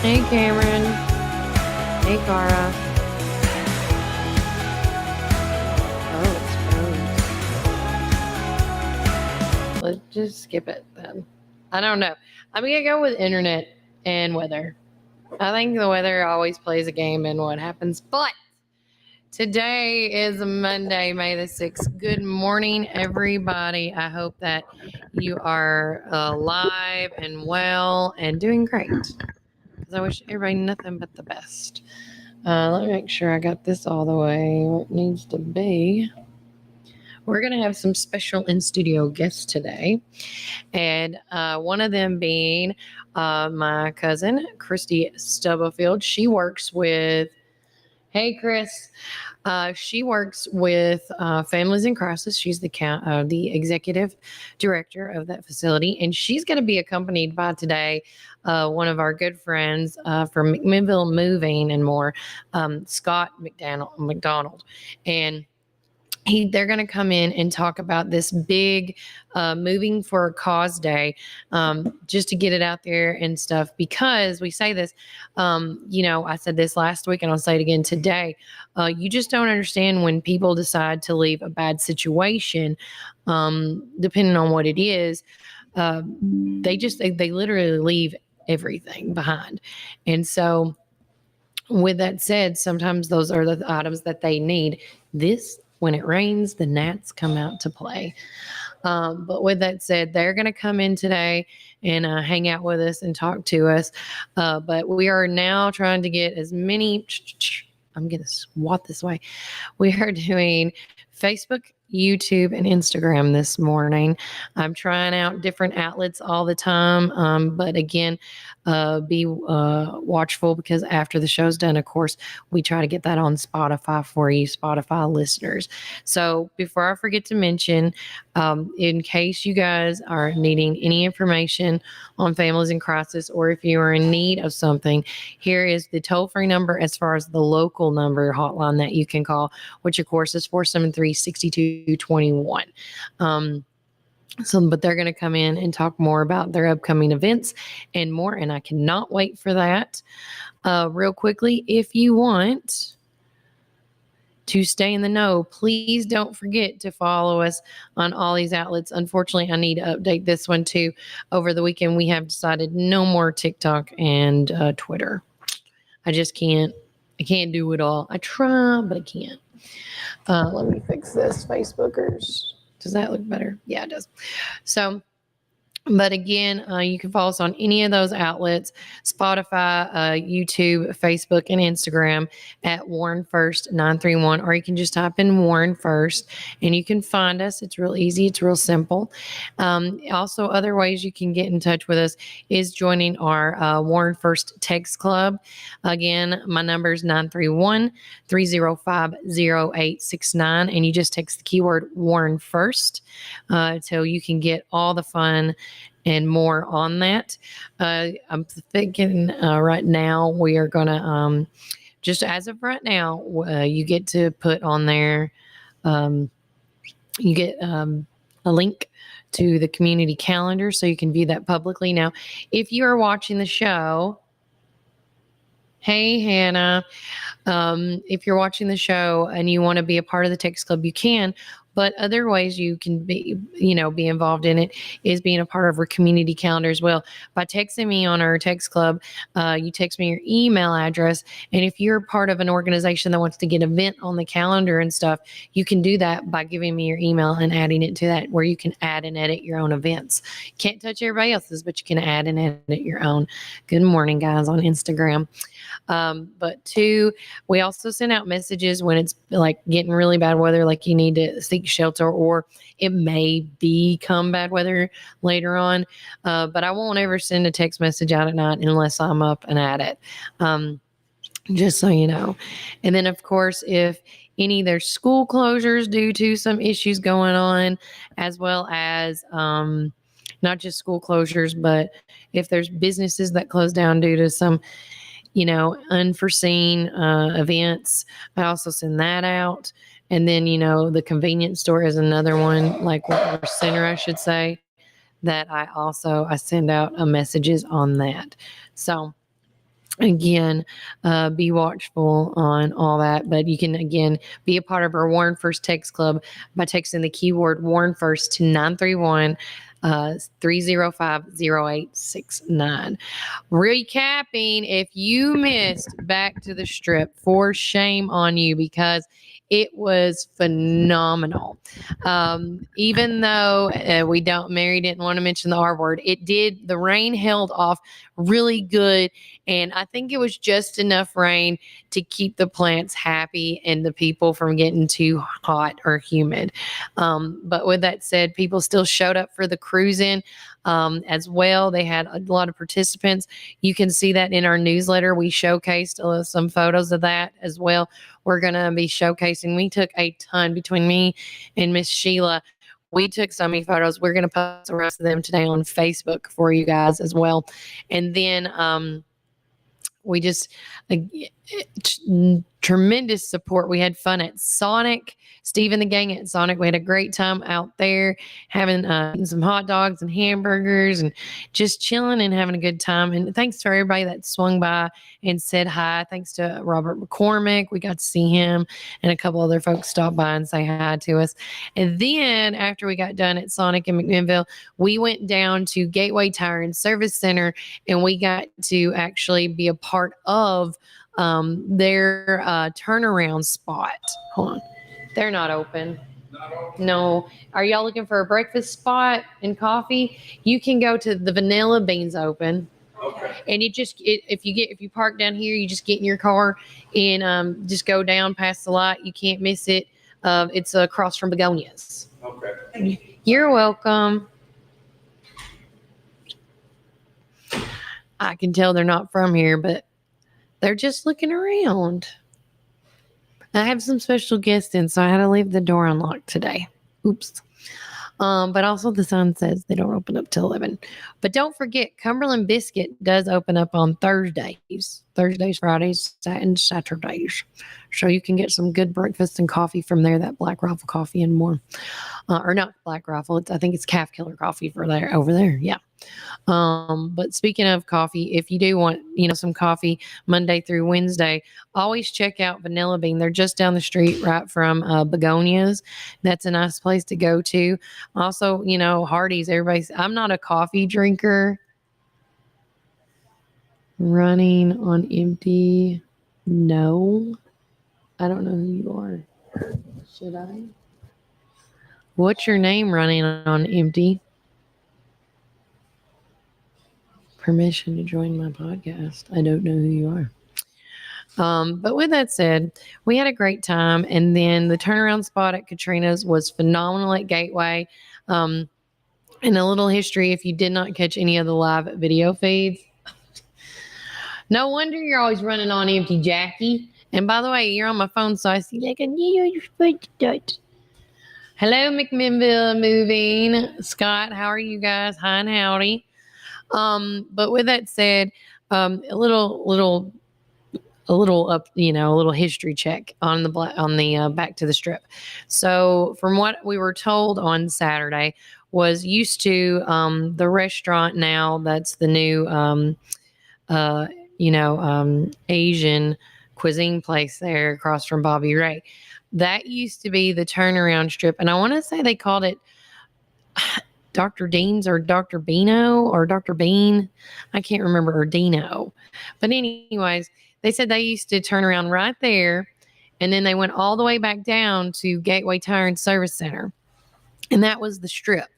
Hey, Cameron. Hey, Cara. Oh, it's froze. Let's just skip it then. I don't know. I'm going to go with internet and weather. I think the weather always plays a game in what happens. But today is Monday, May the 6th. Good morning, everybody. I hope that you are alive and well and doing great. Because I wish everybody nothing but the best. Let me make sure I got this all the way where it needs to be. We're going to have some special in studio guests today, and one of them being my cousin, Christy Stubblefield. She works with, hey, Chris. She works with Families in Crisis. She's the executive director of that facility, and she's going to be accompanied by today one of our good friends from McMinnville Moving and More, Scott McDonald, and they're going to come in and talk about this big moving for a cause day, just to get it out there and stuff, because we say this, I said this last week and I'll say it again today. You just don't understand when people decide to leave a bad situation, depending on what it is. They literally leave everything behind. And so with that said, sometimes those are the items that they need. When it rains, the gnats come out to play. But with that said, they're going to come in today and hang out with us and talk to us. But we are now trying to get as many. I'm going to swat this way. We are doing Facebook, YouTube, and Instagram this morning. I'm trying out different outlets all the time. But again, be watchful, because after the show's done, of course, we try to get that on Spotify for you, Spotify listeners. So before I forget to mention, in case you guys are needing any information on Families in Crisis, or if you are in need of something, here is the toll-free number as far as the local number hotline that you can call, which of course is 473-6221. But they're going to come in and talk more about their upcoming events and more, and I cannot wait for that. Real quickly, if you want to stay in the know, please don't forget to follow us on all these outlets. Unfortunately, I need to update this one too. Over the weekend, we have decided no more TikTok and Twitter. I just can't. I can't do it all. I try, but I can't. Let me fix this, Facebookers. Does that look better? Yeah, it does. So, but again, you can follow us on any of those outlets: Spotify, YouTube, Facebook, and Instagram at Warren First 931, or you can just type in Warren First and you can find us. It's real easy. It's real simple. Also, other ways you can get in touch with us is joining our Warren First Text Club. Again, my number is 931-305-0869, and you just text the keyword Warren First, so you can get all the fun and more on that. I'm thinking right now we are going to, just as of right now, you get to put on there, you get a link to the community calendar so you can view that publicly. Now, if you are watching the show, hey, Hannah, if you're watching the show and you want to be a part of the text club, you can. But other ways you can be involved in it is being a part of our community calendar as well. By texting me on our text club, you text me your email address. And if you're part of an organization that wants to get an event on the calendar and stuff, you can do that by giving me your email and adding it to that, where you can add and edit your own events. Can't touch everybody else's, but you can add and edit your own. Good morning, guys, on Instagram. But two, we also send out messages when it's like getting really bad weather, like you need to seek shelter, or it may become bad weather later on. But I won't ever send a text message out at night unless I'm up and at it. Just so you know. And then, of course, if there's school closures due to some issues going on, as well as not just school closures, but if there's businesses that close down due to some unforeseen events, I also send that out. And then, the convenience store is another one, like or center, I should say, that I send out messages on that. So again, be watchful on all that. But you can, again, be a part of our Warren First Text Club by texting the keyword Warren First to 931 305 0869. Recapping, if you missed Back to the Strip, for shame on you, because it was phenomenal. Even though Mary didn't want to mention the R word, the rain held off really good. And I think it was just enough rain to keep the plants happy and the people from getting too hot or humid. But with that said, people still showed up for the cruise-in as well. They had a lot of participants. You can see that in our newsletter. We showcased some photos of that as well. We're going to be showcasing. We took a ton between me and Miss Sheila. We took so many photos. We're going to post the rest of them today on Facebook for you guys as well. And then we just tremendous support. We had fun at Sonic. Steve and the gang at Sonic, we had a great time out there having some hot dogs and hamburgers and just chilling and having a good time. And thanks to everybody that swung by and said hi. Thanks to Robert McCormick. We got to see him, and a couple other folks stopped by and say hi to us. And then after we got done at Sonic in McMinnville, we went down to Gateway Tire and Service Center, and we got to actually be a part of their turnaround spot. Hold on. They're not open. No. Are y'all looking for a breakfast spot and coffee? You can go to the Vanilla Beans open. Okay. And if you park down here, you just get in your car and just go down past the light. You can't miss it. It's across from Begonias. Okay. You're welcome. I can tell they're not from here, but they're just looking around. I have some special guests in, so I had to leave the door unlocked today. Oops. But also the sign says they don't open up till 11. But don't forget, Cumberland Biscuit does open up on Thursdays, Fridays, and Saturdays. So you can get some good breakfast and coffee from there, that Black Rifle coffee and more. Or not Black Rifle, I think it's Calf Killer coffee over there. Yeah. But speaking of coffee, if you do want, some coffee Monday through Wednesday, always check out Vanilla Bean. They're just down the street right from Begonias. That's a nice place to go to. Also, Hardee's, I'm not a coffee drinker. Running on empty. No, I don't know who you are. Should I? What's your name, running on empty? Permission to join my podcast. I don't know who you are. But with that said, we had a great time. And then the turnaround spot at Katrina's was phenomenal at Gateway. And a little history, if you did not catch any of the live video feeds. No wonder you're always running on empty, Jackie. And by the way, you're on my phone, so I see like a new footnote. Hello, McMinnville Moving. Scott, how are you guys? Hi and howdy. But with that said, a little history check on the Back to the Strip. So from what we were told on Saturday, was used to the restaurant now that's the new Asian cuisine place there across from Bobby Ray. That used to be the turnaround strip, and I want to say they called it Dr. Dean's or Dr. Beano or Dr. Bean. I can't remember, or Dino. But anyways, they said they used to turn around right there, and then they went all the way back down to Gateway Tire and Service Center. And that was the strip.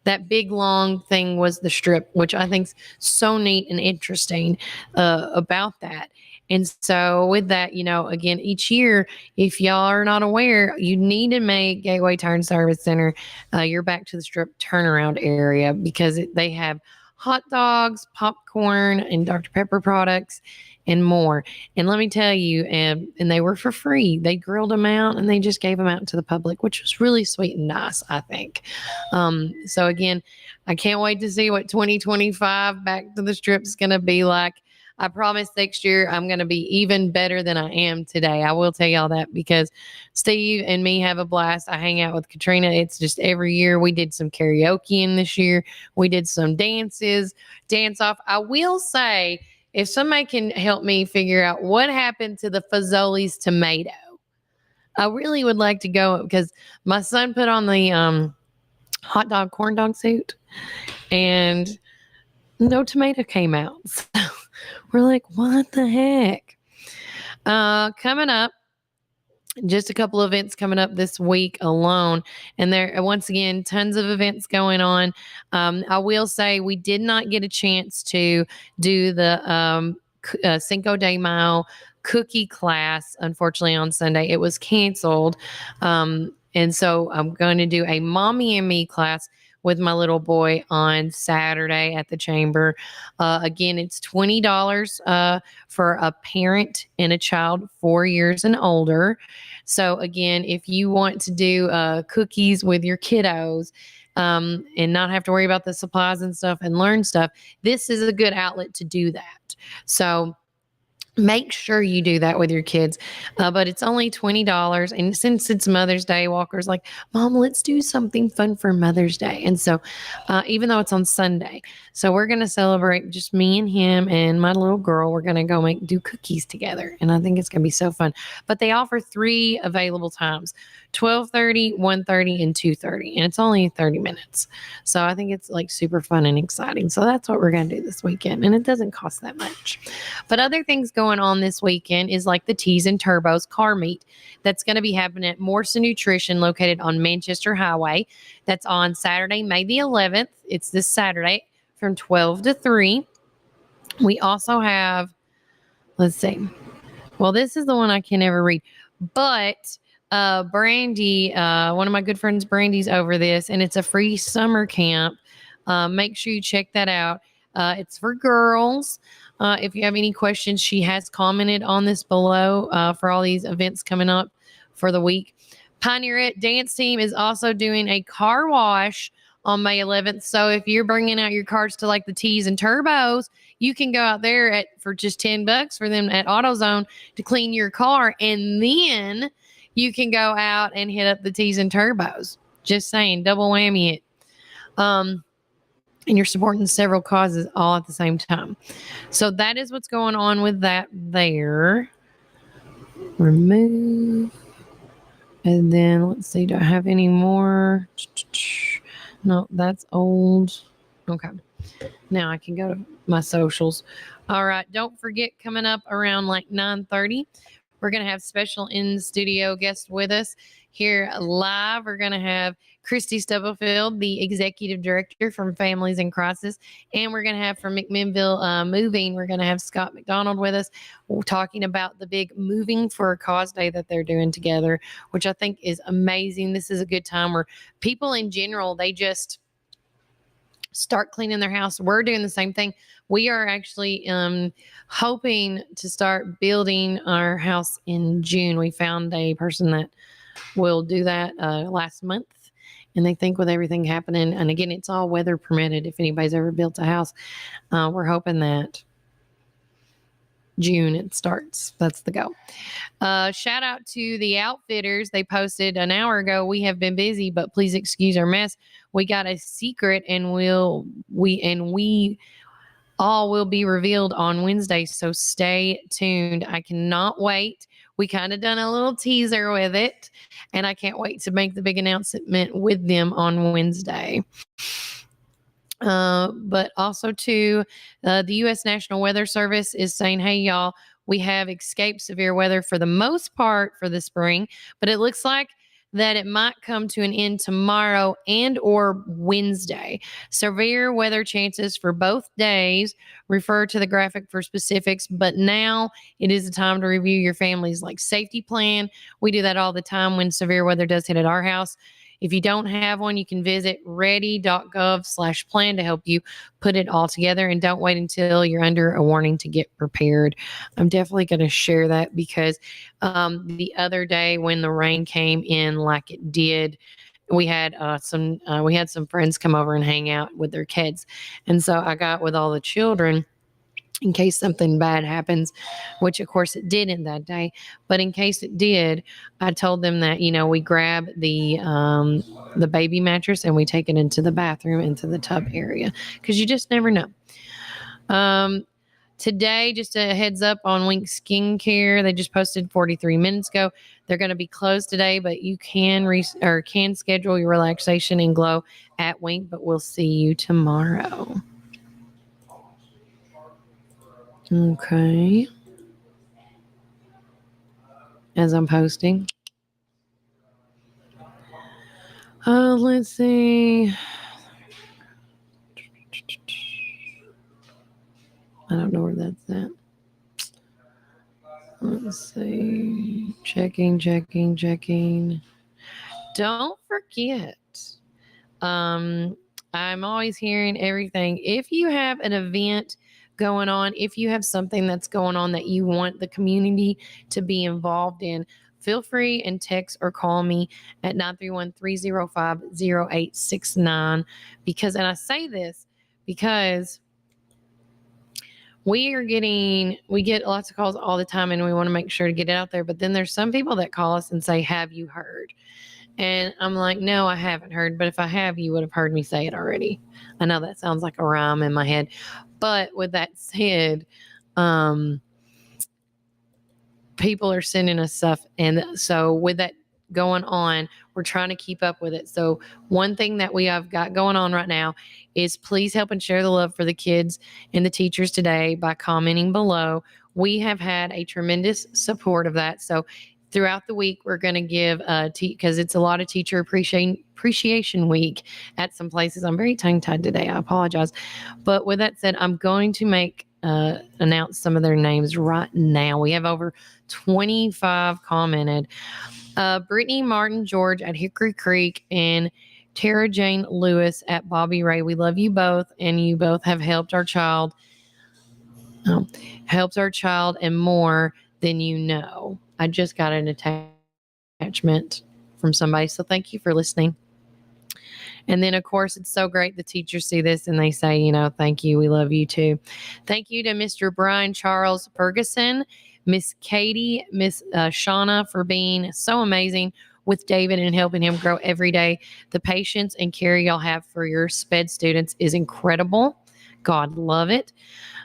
That big, long thing was the strip, which I think's so neat and interesting about that. And so with that, again, each year, if y'all are not aware, you need to make Gateway Tire and Service Center your Back to the Strip turnaround area, because they have hot dogs, popcorn, and Dr. Pepper products and more. And let me tell you, and they were for free. They grilled them out and they just gave them out to the public, which was really sweet and nice, I think. So again, I can't wait to see what 2025 Back to the Strip is going to be like. I promise next year I'm going to be even better than I am today. I will tell y'all that, because Steve and me have a blast. I hang out with Katrina. It's just every year. We did some karaoke in this year. We did some dance off. I will say, if somebody can help me figure out what happened to the Fazoli's tomato, I really would like to go because my son put on the hot dog corn dog suit and no tomato came out. So we're like, what the heck? Coming up, just a couple of events coming up this week alone. And there, once again, tons of events going on. I will say we did not get a chance to do the Cinco de Mayo cookie class, unfortunately, on Sunday. It was canceled. And so I'm going to do a mommy and me class with my little boy on Saturday at the chamber. Again, it's $20 for a parent and a child 4 years and older. So again, if you want to do cookies with your kiddos and not have to worry about the supplies and stuff and learn stuff, this is a good outlet to do that. So make sure you do that with your kids. But it's only $20. And since it's Mother's Day, Walker's like, Mom, let's do something fun for Mother's Day. And so even though it's on Sunday, so we're going to celebrate just me and him and my little girl. We're going to go do cookies together. And I think it's going to be so fun. But they offer 3 available times, 12:30, 1:30, and 2:30. And it's only 30 minutes. So I think it's like super fun and exciting. So that's what we're going to do this weekend. And it doesn't cost that much. But other things going on this weekend is like the Tees and Turbos car meet that's going to be happening at Morrison Nutrition located on Manchester Highway. That's on Saturday, May the 11th. It's this Saturday from 12 to 3. We also have, let's see. Well, this is the one I can never read, but Brandy, one of my good friends, Brandy's over this, and it's a free summer camp. Make sure you check that out. It's for girls. If you have any questions, she has commented on this below for all these events coming up for the week. Pioneerette Dance Team is also doing a car wash on May 11th. So if you're bringing out your cars to like the Tees and Turbos, you can go out there for just $10 for them at AutoZone to clean your car. And then you can go out and hit up the Tees and Turbos. Just saying, double whammy it. And you're supporting several causes all at the same time. So that is what's going on with that there. Remove. And then let's see, do I have any more? No, that's old. Okay. Now I can go to my socials. All right. Don't forget, coming up around like 9:30, we're going to have special in-studio guests with us here live. We're going to have Christy Stubblefield, the executive director from Families in Crisis. And we're going to have from McMinnville Moving, we're going to have Scott McDonald with us. We're talking about the big Moving for a Cause Day that they're doing together, which I think is amazing. This is a good time where people in general, they just start cleaning their house. We're doing the same thing. We are actually hoping to start building our house in June. We found a person that will do that last month. And they think with everything happening, and again, it's all weather permitted. If anybody's ever built a house, we're hoping that June it starts. That's the go. Shout out to the Outfitters. They posted an hour ago, we have been busy, but please excuse our mess. We got a secret and we all will be revealed on Wednesday. So stay tuned. I cannot wait. We kind of done a little teaser with it, and I can't wait to make the big announcement with them on Wednesday. But also too, the U.S. National Weather Service is saying, hey, y'all, we have escaped severe weather for the most part for the spring, but it looks like that it might come to an end tomorrow and or Wednesday. Severe weather chances for both days. Refer to the graphic for specifics, but now it is the time to review your family's safety plan. We do that all the time when severe weather does hit at our house. If you don't have one, you can visit ready.gov/plan to help you put it all together. And don't wait until you're under a warning to get prepared. I'm definitely going to share that because the other day when the rain came in like it did, we had some friends come over and hang out with their kids. And so I got with all the children in case something bad happens, which of course it didn't that day. But in case it did, I told them that, we grab the baby mattress and we take it into the bathroom, into the tub area, because you just never know. Today, just a heads up on Wink Skincare. They just posted 43 minutes ago. They're going to be closed today, but you can can schedule your relaxation and glow at Wink. But we'll see you tomorrow. Okay. As I'm posting. Let's see. I don't know where that's at. Let's see. Checking. Don't forget. I'm always hearing everything. If you have an event going on, if you have something that's going on that you want the community to be involved in, feel free and text or call me at 931-305-0869 because, and I say this because we get lots of calls all the time and we want to make sure to get it out there. But then there's some people that call us and say, have you heard? And I'm like, no, I haven't heard. But if I have, you would have heard me say it already. I know that sounds like a rhyme in my head. But with that said, people are sending us stuff. And so with that going on, we're trying to keep up with it. So one thing that we have got going on right now is please help and share the love for the kids and the teachers today by commenting below. We have had a tremendous support of that. So throughout the week, we're going to give because it's a lot of teacher appreciation week at some places. I'm very tongue-tied today. I apologize. But with that said, I'm going to announce some of their names right now. We have over 25 commented. Brittany Martin George at Hickory Creek and Tara Jane Lewis at Bobby Ray. We love you both, and you both have helped our child and more than you know. I just got an attachment from somebody, so thank you for listening. And then, of course, it's so great the teachers see this and they say, thank you. We love you too. Thank you to Mr. Brian Charles Ferguson, Miss Katie, Miss Shauna for being so amazing with David and helping him grow every day. The patience and care y'all have for your SPED students is incredible. God love it.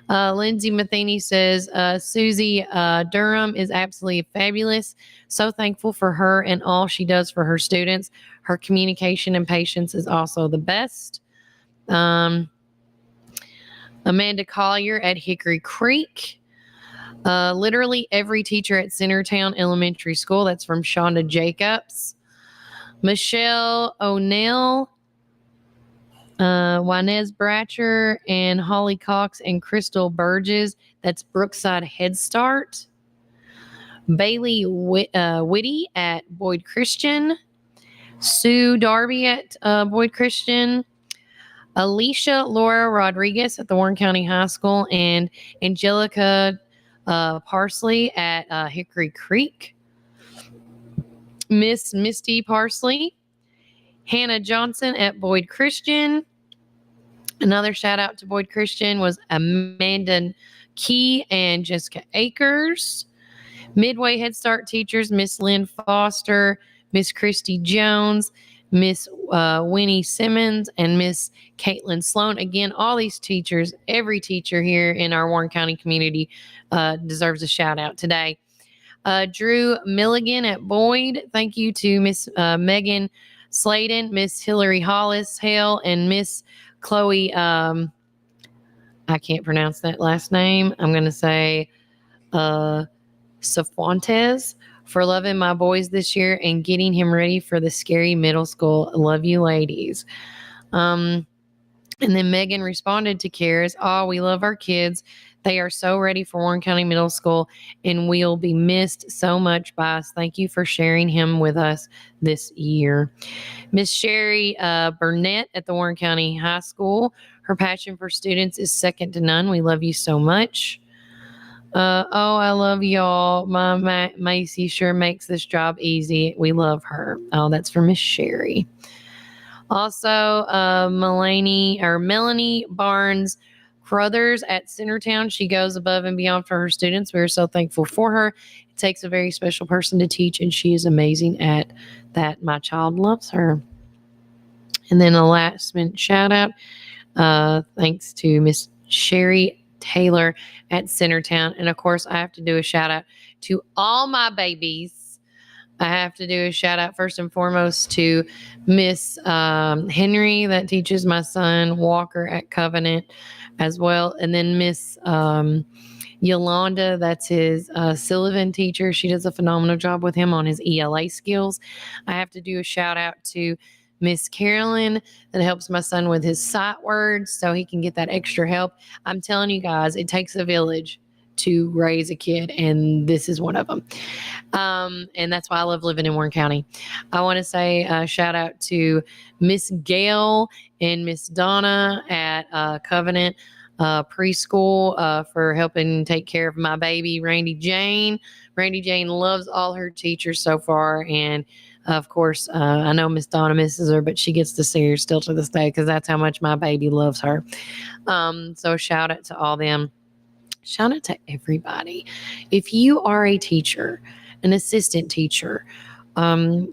Lindsay Matheny says, Susie Durham is absolutely fabulous. So thankful for her and all she does for her students. Her communication and patience is also the best. Amanda Collier at Hickory Creek. Literally every teacher at Centertown Elementary School. That's from Shonda Jacobs. Michelle O'Neill. Juanez Bratcher and Holly Cox and Crystal Burgess. That's Brookside Head Start. Bailey Whitty at Boyd Christian. Sue Darby at Boyd Christian. Alicia Laura Rodriguez at the Warren County High School. And Angelica Parsley at Hickory Creek. Miss Misty Parsley. Hannah Johnson at Boyd Christian. Another shout out to Boyd Christian was Amanda Key and Jessica Akers. Midway Head Start teachers, Miss Lynn Foster, Miss Christy Jones, Miss Winnie Simmons, and Miss Caitlin Sloan. Again, all these teachers, every teacher here in our Warren County community deserves a shout out today. Drew Milligan at Boyd. Thank you to Miss Megan Sladen, Miss Hillary Hollis Hale, and Miss Chloe, I can't pronounce that last name. I'm going to say Safontes for loving my boys this year and getting him ready for the scary middle school. Love you, ladies. And then Megan responded to Karis, we love our kids. They are so ready for Warren County Middle School and we'll be missed so much by us. Thank you for sharing him with us this year. Miss Sherry Burnett at the Warren County High School. Her passion for students is second to none. We love you so much. I love y'all. My Macy sure makes this job easy. We love her. Oh, that's for Miss Sherry. Also, Melanie Barnes Crothers at Centertown. She goes above and beyond for her students. We are so thankful for her. It takes a very special person to teach, and she is amazing at that. My child loves her. And then a last minute shout out. Thanks to Miss Sherry Taylor at Centertown. And of course, I have to do a shout out to all my babies. I have to do a shout out first and foremost to Miss Henry that teaches my son Walker at Covenant as well. And then Miss Yolanda, that's his Sullivan teacher. She does a phenomenal job with him on his ELA skills. I have to do a shout out to Miss Carolyn that helps my son with his sight words so he can get that extra help. I'm telling you guys, it takes a village to raise a kid, and this is one of them. And that's why I love living in Warren County. I want to say shout out to Miss Gail and Miss Donna at Covenant preschool for helping take care of my baby, Randy Jane. Randy Jane loves all her teachers so far. And of course, I know Miss Donna misses her, but she gets to see her still to this day because that's how much my baby loves her. So shout out to all them. Shout out to everybody. If you are a teacher, an assistant teacher, a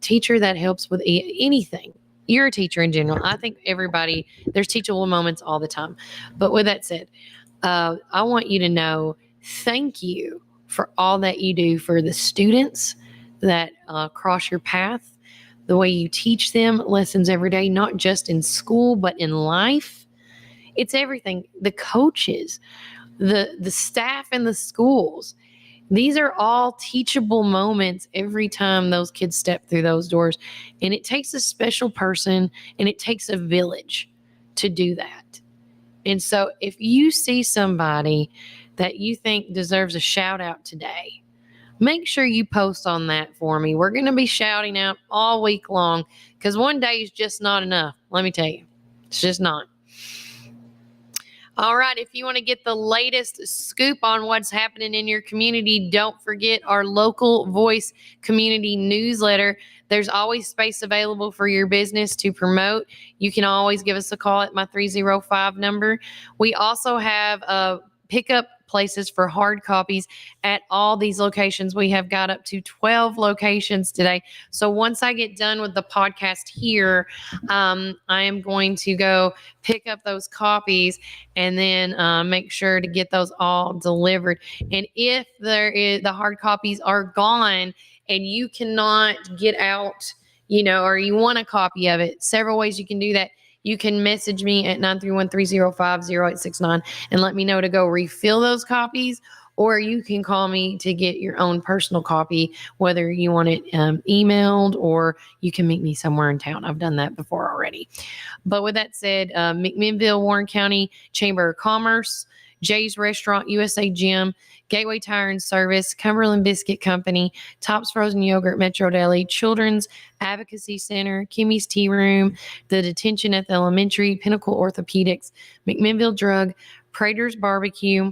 teacher that helps with anything, you're a teacher in general. I think everybody, there's teachable moments all the time. But with that said, I want you to know, thank you for all that you do for the students that cross your path, the way you teach them lessons every day, not just in school, but in life. It's everything. The coaches, the staff in the schools. These are all teachable moments every time those kids step through those doors. And it takes a special person and it takes a village to do that. And so if you see somebody that you think deserves a shout out today, make sure you post on that for me. We're going to be shouting out all week long because one day is just not enough. Let me tell you, it's just not. All right, if you want to get the latest scoop on what's happening in your community, don't forget our Local Voice community newsletter. There's always space available for your business to promote. You can always give us a call at my 305 number. We also have pickup places for hard copies at all these locations. We have got up to 12 locations today. So once I get done with the podcast here, I am going to go pick up those copies and then make sure to get those all delivered. And if the hard copies are gone and you cannot get out, or you want a copy of it, several ways you can do that. You can message me at 931-305-0869 and let me know to go refill those copies, or you can call me to get your own personal copy, whether you want it emailed or you can meet me somewhere in town. I've done that before already. But with that said, McMinnville, Warren County Chamber of Commerce, Jay's Restaurant, USA Gym, Gateway Tire and Service, Cumberland Biscuit Company, Tops Frozen Yogurt, Metro Deli, Children's Advocacy Center, Kimmy's Tea Room, the Detention at the Elementary, Pinnacle Orthopedics, McMinnville Drug, Prater's Barbecue,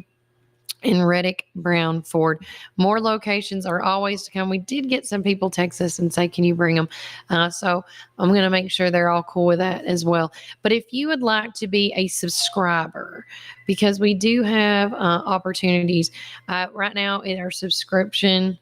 and Reddick Brown Ford. More locations are always to come. We did get some people text us and say, can you bring them? So I'm going to make sure they're all cool with that as well. But if you would like to be a subscriber, because we do have opportunities right now in our subscription,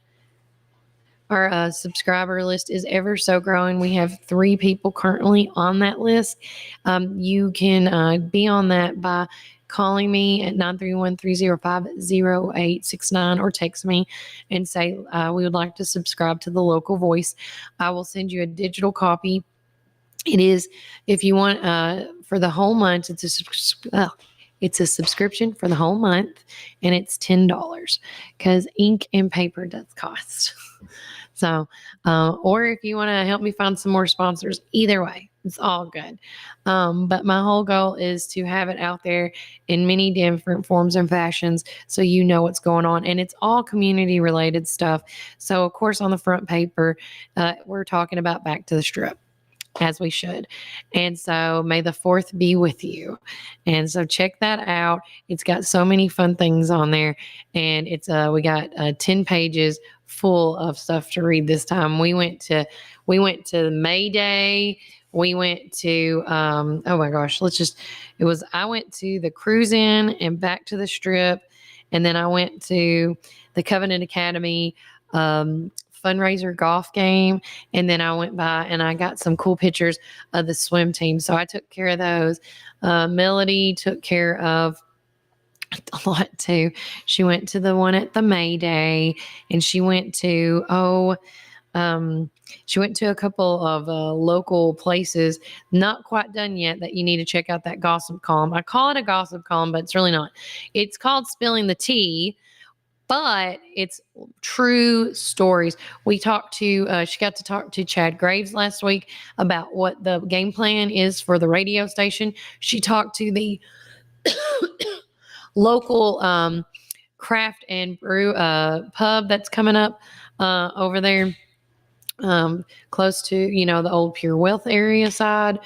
our subscriber list is ever so growing. We have 3 people currently on that list. You can be on that by calling me at 931-305-0869 or text me and say, we would like to subscribe to the Local Voice. I will send you a digital copy. It is, if you want, for the whole month, it's a subscription for the whole month, and it's $10 because ink and paper does cost. So, or if you want to help me find some more sponsors, either way, it's all good. But my whole goal is to have it out there in many different forms and fashions so you know what's going on. And it's all community related stuff. So, of course, on the front paper, we're talking about Back to the Strip, as we should. And so may the 4th be with you. And so check that out. It's got so many fun things on there. And it's we got 10 pages full of stuff to read this time. We went to May Day. We went to oh my gosh, I went to the Cruise Inn and Back to the Strip. And then I went to the Covenant Academy fundraiser golf game. And then I went by and I got some cool pictures of the swim team. So I took care of those. Melody took care of a lot too. She went to the one at the May Day, and she went to she went to a couple of local places, not quite done yet, that you need to check out that gossip column. I call it a gossip column, but it's really not. It's called Spilling the Tea, but it's true stories. We talked to, she got to talk to Chad Graves last week about what the game plan is for the radio station. She talked to the local craft and brew pub that's coming up over there, close to, the old Pure Wealth area side,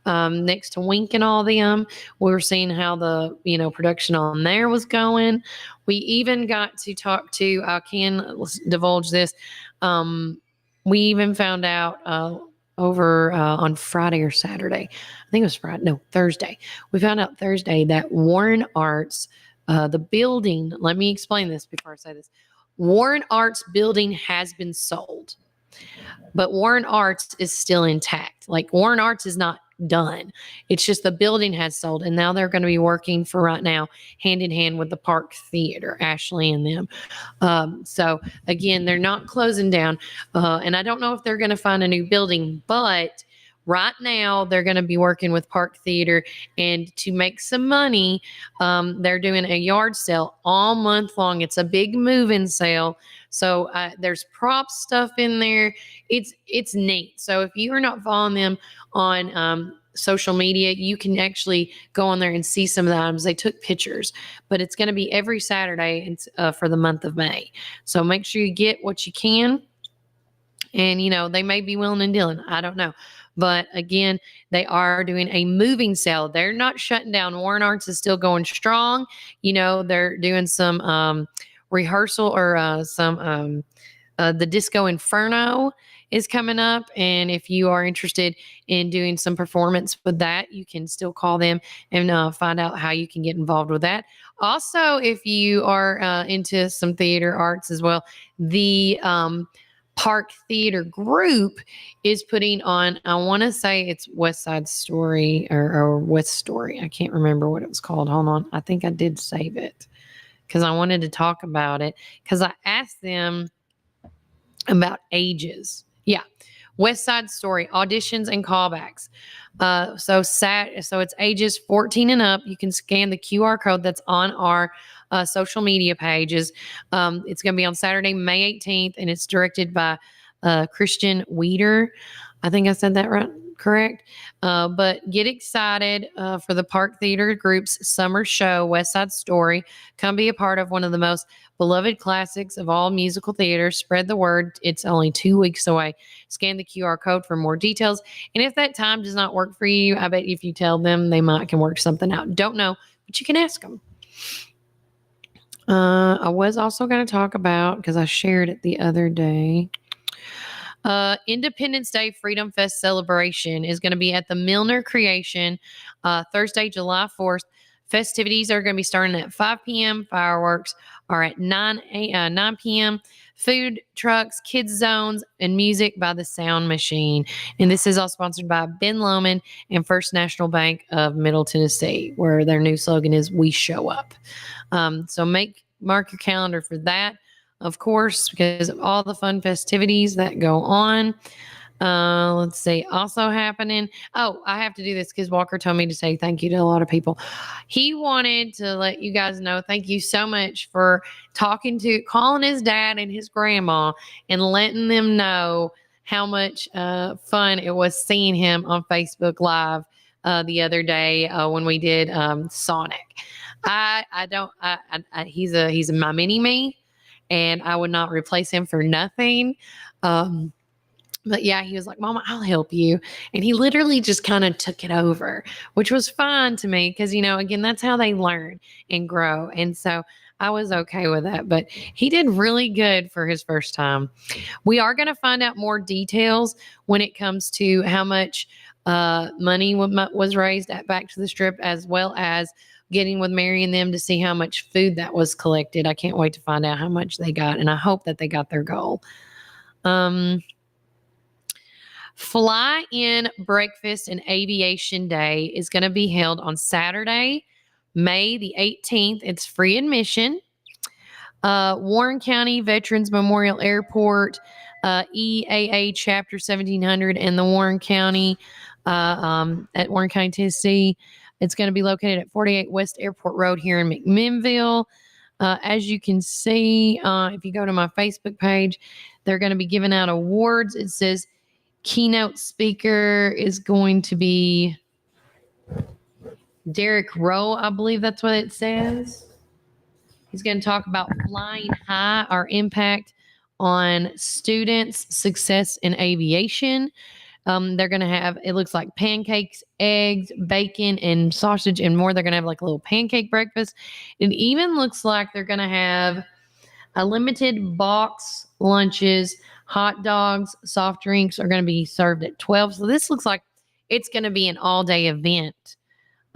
next to Wink and all them. We were seeing how the, production on there was going. We even got to talk to, I can divulge this. We even found out over on Friday or Saturday. I think it was Friday. No, Thursday. We found out Thursday that Warren Arts, the building, let me explain this before I say this. Warren Arts building has been sold, but Warren Arts is still intact. Like, Warren Arts is not done. It's just the building has sold, and now they're going to be working for right now hand in hand with the Park Theater, Ashley and them. So again, they're not closing down, and I don't know if they're going to find a new building, but right now they're going to be working with Park Theater, and to make some money, they're doing a yard sale all month long. It's a big move-in sale. So there's prop stuff in there. It's neat. So if you are not following them on social media, you can actually go on there and see some of the items. They took pictures, but it's going to be every Saturday for the month of May. So make sure you get what you can. And, they may be willing and dealing. I don't know. But again, they are doing a moving sale. They're not shutting down. Warren Arts is still going strong. They're doing some rehearsal or the Disco Inferno is coming up. And if you are interested in doing some performance with that, you can still call them and find out how you can get involved with that. Also, if you are into some theater arts as well, the Park Theater Group is putting on, I want to say it's West Side Story or West Story. I can't remember what it was called. Hold on. I think I did save it because I wanted to talk about it because I asked them about ages. Yeah. West Side Story auditions and callbacks. So it's ages 14 and up. You can scan the QR code that's on our social media pages. It's going to be on Saturday, May 18th, and it's directed by Christian Weeder. I think I said that right, correct? But get excited for the Park Theater Group's summer show, West Side Story. Come be a part of one of the most beloved classics of all musical theater. Spread the word. It's only 2 weeks away. Scan the QR code for more details. And if that time does not work for you, I bet if you tell them, they can work something out. Don't know, but you can ask them. I was also going to talk about, because I shared it the other day, Independence Day Freedom Fest celebration is going to be at the Milner Creation Thursday, July 4th. Festivities are going to be starting at 5 p.m. Fireworks are at 9 p.m. Food trucks, kids zones, and music by the Sound Machine. And this is all sponsored by Ben Lomond and First National Bank of Middle Tennessee, where their new slogan is "We Show Up." So mark your calendar for that, of course, because of all the fun festivities that go on. Let's see. Also happening. Oh, I have to do this because Walker told me to say thank you to a lot of people. He wanted to let you guys know, thank you so much for calling his dad and his grandma and letting them know how much fun it was seeing him on Facebook Live the other day when we did Sonic. He's my mini me, and I would not replace him for nothing. But yeah, he was like, "Mama, I'll help you." And he literally just kind of took it over, which was fun to me because, again, that's how they learn and grow. And so I was okay with that. But he did really good for his first time. We are going to find out more details when it comes to how much money was raised at Back to the Strip, as well as getting with Mary and them to see how much food that was collected. I can't wait to find out how much they got, and I hope that they got their goal. Fly-in breakfast and aviation day is going to be held on Saturday, May the 18th. It's free admission. Warren County Veterans Memorial Airport, EAA Chapter 1700 in the Warren County, at Warren County, Tennessee. It's going to be located at 48 West Airport Road here in McMinnville. As you can see, if you go to my Facebook page, they're going to be giving out awards. It says keynote speaker is going to be Derek Rowe. I believe that's what it says. He's going to talk about flying high, our impact on students' success in aviation. They're going to have, it looks like pancakes, eggs, bacon, and sausage and more. They're going to have like a little pancake breakfast. It even looks like they're going to have a limited box lunches, hot dogs, soft drinks are going to be served at 12. So this looks like it's going to be an all-day event.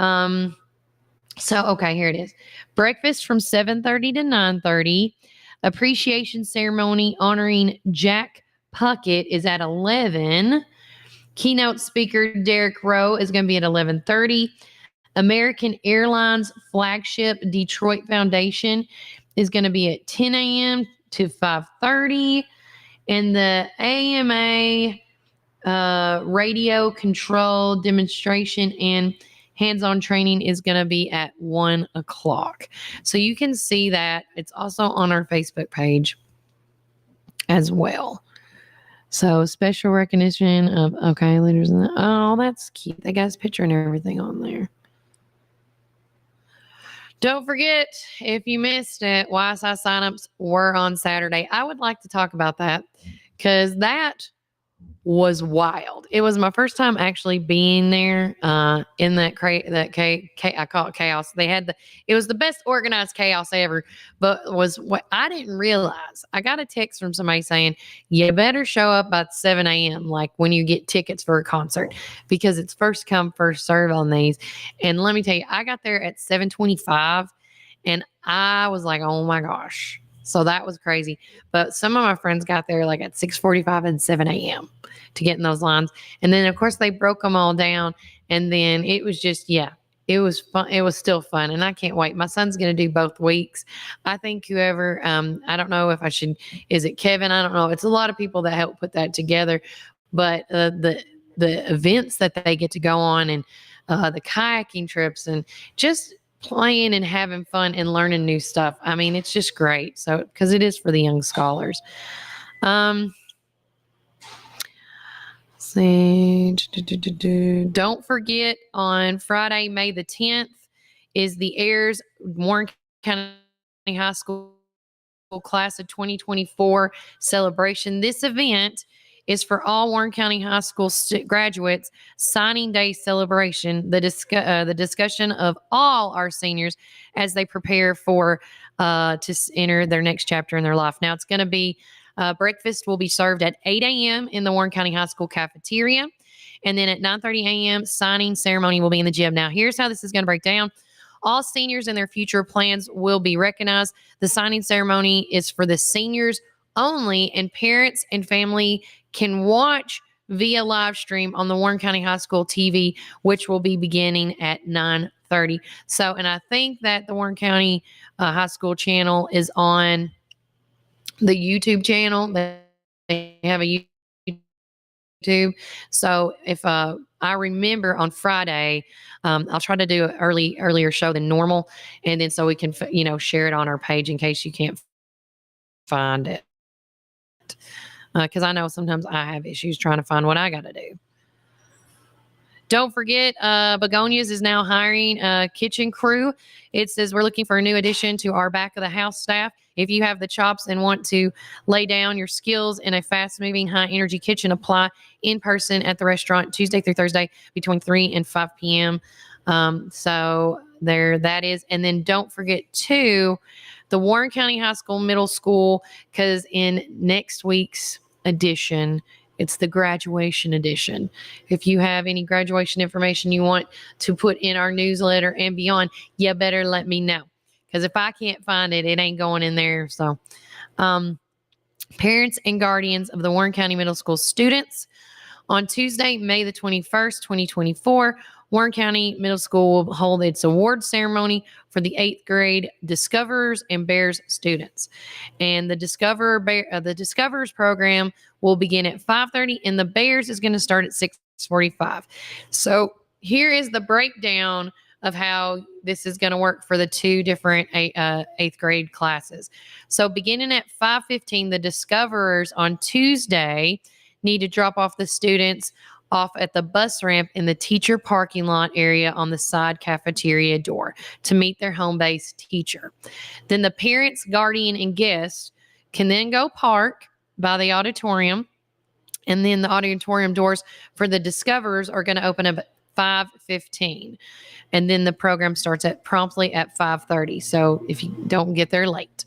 Okay, here it is. Breakfast from 7:30 to 9:30. Appreciation ceremony honoring Jack Puckett is at 11. Keynote speaker Derek Rowe is going to be at 11:30. American Airlines flagship Detroit Foundation is going to be at 10 a.m. to 5:30. And the AMA radio control demonstration and hands-on training is going to be at 1 o'clock. So you can see that. It's also on our Facebook page as well. So special recognition of, okay, leaders. Oh, that's cute. They got his picture and everything on there. Don't forget, if you missed it, YSI signups were on Saturday. I would like to talk about that because that was wild. It was my first time actually being there in that I call it chaos. It was the best organized chaos ever, but was what I didn't realize. I got a text from somebody saying, you better show up by 7 a.m. like when you get tickets for a concert because it's first come, first serve on these. And let me tell you, I got there at 7:25 and I was like, oh my gosh. So that was crazy. But some of my friends got there like at 6:45 and 7 a.m. to get in those lines. And then, of course, they broke them all down. And then it was just, it was fun. It was still fun. And I can't wait. My son's going to do both weeks. I think whoever, I don't know if I should, is it Kevin? I don't know. It's a lot of people that help put that together. But the events that they get to go on and the kayaking trips and just playing and having fun and learning new stuff. I mean, it's just great. So, because it is for the young scholars. Don't forget on Friday, May the 10th is the Ayers Warren County High School Class of 2024 celebration. This event is for all Warren County High School graduates signing day celebration, the discussion of all our seniors as they prepare for to enter their next chapter in their life. Now it's going to be breakfast will be served at 8 a.m. in the Warren County High School cafeteria. And then at 9:30 a.m., signing ceremony will be in the gym. Now here's how this is going to break down. All seniors and their future plans will be recognized. The signing ceremony is for the seniors only, and parents and family can watch via live stream on the Warren County High School TV, which will be beginning at 9:30. So, and I think that the Warren County High School channel is on the YouTube channel. They have a YouTube. So if I remember on Friday, I'll try to do an earlier show than normal, and then so we can share it on our page in case you can't find it. Because I know sometimes I have issues trying to find what I got to do. Don't forget, Begonias is now hiring a kitchen crew. It says we're looking for a new addition to our back of the house staff. If you have the chops and want to lay down your skills in a fast-moving, high-energy kitchen, apply in person at the restaurant Tuesday through Thursday between 3 and 5 p.m. So there that is. And then don't forget, too, the Warren County High School Middle School, because in next week's edition, it's the graduation edition. If you have any graduation information you want to put in our newsletter and beyond, you better let me know. Because if I can't find it, it ain't going in there. So, parents and guardians of the Warren County Middle School students, on Tuesday, May the 21st, 2024, Warren County Middle School will hold its award ceremony for the 8th grade Discoverers and Bears students. And the Discoverers program will begin at 5:30, and the Bears is going to start at 6:45. So here is the breakdown of how this is going to work for the two different 8th grade classes. So beginning at 5:15, the Discoverers on Tuesday need to drop off the students off at the bus ramp in the teacher parking lot area on the side cafeteria door to meet their home-based teacher. Then the parents, guardian, and guests can then go park by the auditorium, and then the auditorium doors for the Discoverers are going to open up at 5:15, and then the program starts promptly at 5:30. So if you don't get there late,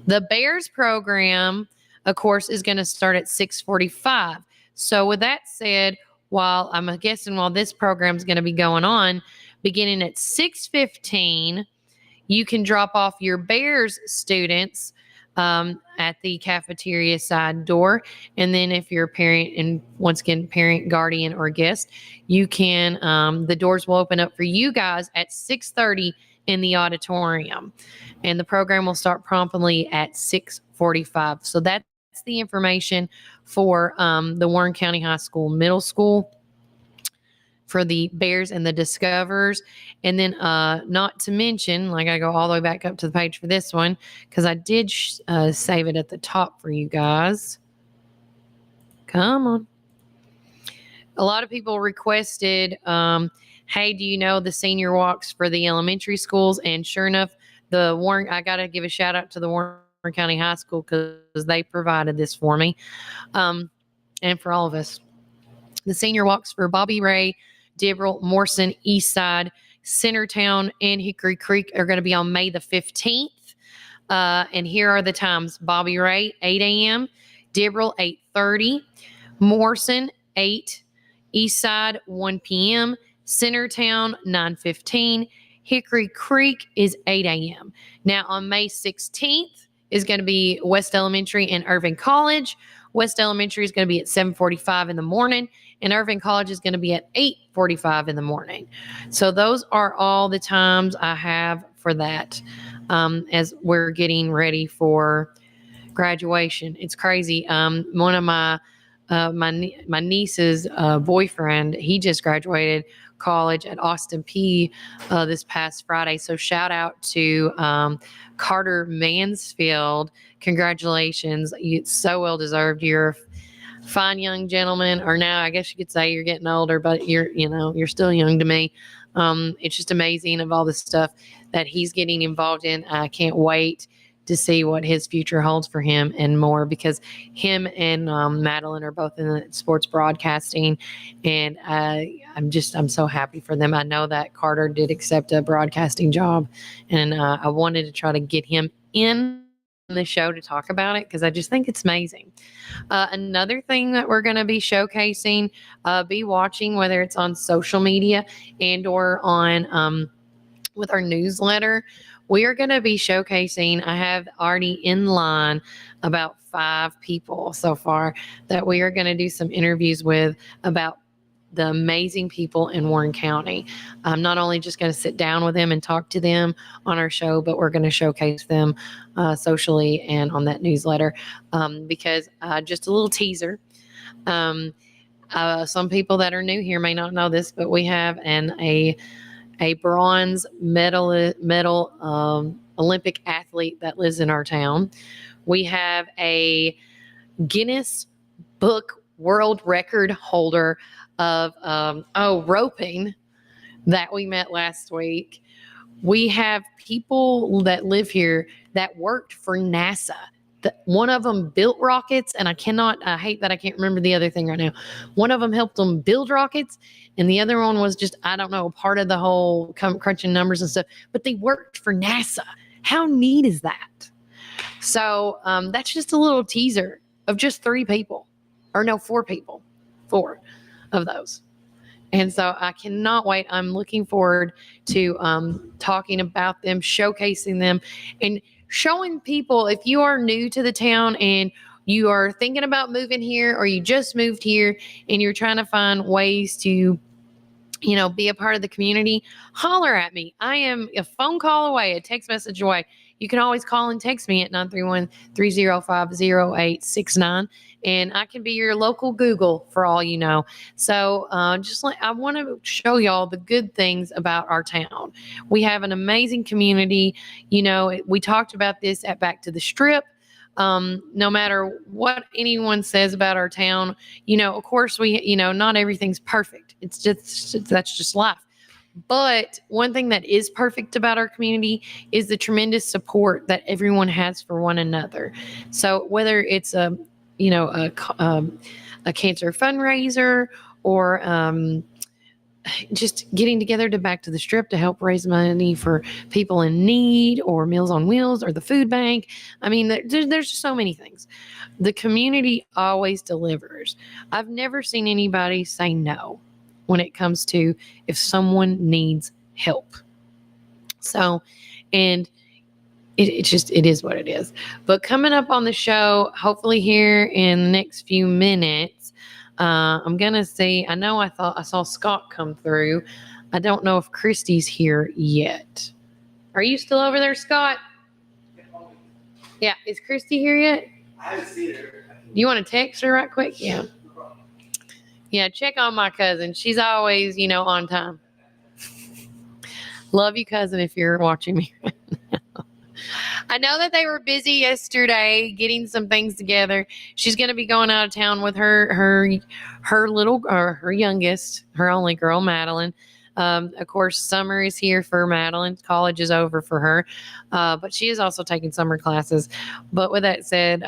the Bears program, of course, is going to start at 6:45. So with that said, while this program is going to be going on, beginning at 6:15, you can drop off your Bears students at the cafeteria side door. And then if you're a parent, and once again, parent, guardian, or guest, you can, the doors will open up for you guys at 6:30 in the auditorium. And the program will start promptly at 6:45. So that's the information for the Warren County High School Middle School for the Bears and the Discoverers. And then not to mention, like I go all the way back up to the page for this one, because I did save it at the top for you guys. Come on. A lot of people requested, hey, do you know the senior walks for the elementary schools? And sure enough, I got to give a shout out to the Warren County High School because they provided this for me and for all of us. The senior walks for Bobby Ray, Dibble, Morrison, Eastside, Centertown, and Hickory Creek are going to be on May the 15th. And here are the times. Bobby Ray, 8 a.m., Dibble, 8:30, Morrison, 8, Eastside, 1 p.m., Centertown, 9:15, Hickory Creek is 8 a.m. Now on May 16th is going to be West Elementary and Irving College. West Elementary is going to be at 7:45 in the morning, and Irving College is going to be at 8:45 in the morning. So those are all the times I have for that as we're getting ready for graduation. It's crazy. One of my niece's boyfriend, he just graduated college at Austin Peay this past Friday. So shout out to Carter Mansfield. Congratulations. It's so well deserved. You're a fine young gentleman, or now I guess you could say you're getting older, but you're still young to me. It's just amazing of all the stuff that he's getting involved in. I can't wait to see what his future holds for him and more, because him and Madeline are both in the sports broadcasting, and I'm so happy for them. I know that Carter did accept a broadcasting job, and I wanted to try to get him in the show to talk about it because I just think it's amazing. Another thing that we're going to be showcasing, be watching, whether it's on social media and or on with our newsletter, we are going to be showcasing, I have already in line about 5 people so far that we are going to do some interviews with about the amazing people in Warren County. I'm not only just going to sit down with them and talk to them on our show, but we're going to showcase them socially and on that newsletter because just a little teaser. Some people that are new here may not know this, but we have a bronze medal Olympic athlete that lives in our town. We have a Guinness Book World Record holder of roping that we met last week. We have people that live here that worked for NASA. One of them built rockets, and I hate that I can't remember the other thing right now. One of them helped them build rockets, and the other one was just, I don't know, part of the whole crunching numbers and stuff, but they worked for NASA. How neat is that? So that's just a little teaser of just 4 people, 4 of those. And so I cannot wait. I'm looking forward to talking about them, showcasing them, and showing people, if you are new to the town and you are thinking about moving here, or you just moved here and you're trying to find ways to be a part of the community, holler at me. I am a phone call away, a text message away. You can always call and text me at 931-305-0869, and I can be your local Google for all you know. So just like I want to show y'all the good things about our town. We have an amazing community. We talked about this at Back to the Strip. No matter what anyone says about our town, of course not everything's perfect. That's just life. But one thing that is perfect about our community is the tremendous support that everyone has for one another. So whether it's a cancer fundraiser, or just getting together to Back to the Strip to help raise money for people in need, or Meals on Wheels, or the food bank. I mean, there's so many things. The community always delivers. I've never seen anybody say no when it comes to if someone needs help. So, and it is what it is. But coming up on the show, hopefully here in the next few minutes, I'm going to see, I know I saw Scott come through. I don't know if Christy's here yet. Are you still over there, Scott? Yeah. Is Christy here yet? I haven't seen her. Do you want to text her right quick? Yeah. Yeah. Check on my cousin. She's always, on time. Love you, cousin, if you're watching me right now. I know that they were busy yesterday getting some things together. She's going to be going out of town with her youngest, her only girl, Madeline. Of course, summer is here for Madeline. College is over for her, but she is also taking summer classes. But with that said,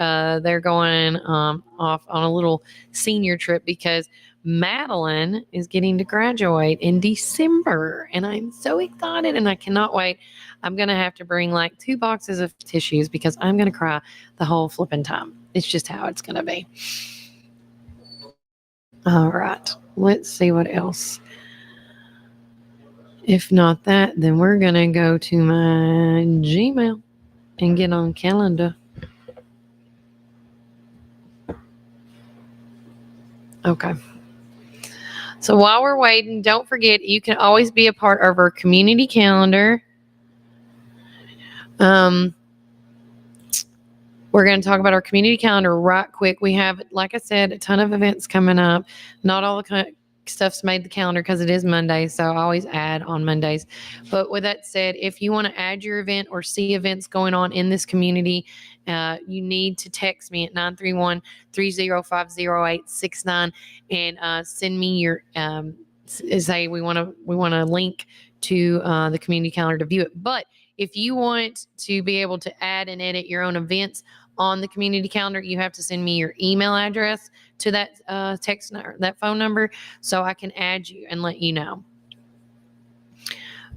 they're going off on a little senior trip because Madeline is getting to graduate in December, and I'm so excited, and I cannot wait. I'm going to have to bring like 2 boxes of tissues because I'm going to cry the whole flipping time. It's just how it's going to be. All right. Let's see what else. If not that, then we're going to go to my Gmail and get on calendar. Okay. So while we're waiting, don't forget, you can always be a part of our community calendar. We're going to talk about our community calendar right quick. We have, like I said, a ton of events coming up. Not all the stuff's made the calendar because it is Monday, so I always add on Mondays. But with that said, if you want to add your event or see events going on in this community, you need to text me at 931-305-0869 and send me your say we want to link to the community calendar to view it. But if you want to be able to add and edit your own events on the community calendar, you have to send me your email address to that that phone number, so I can add you and let you know.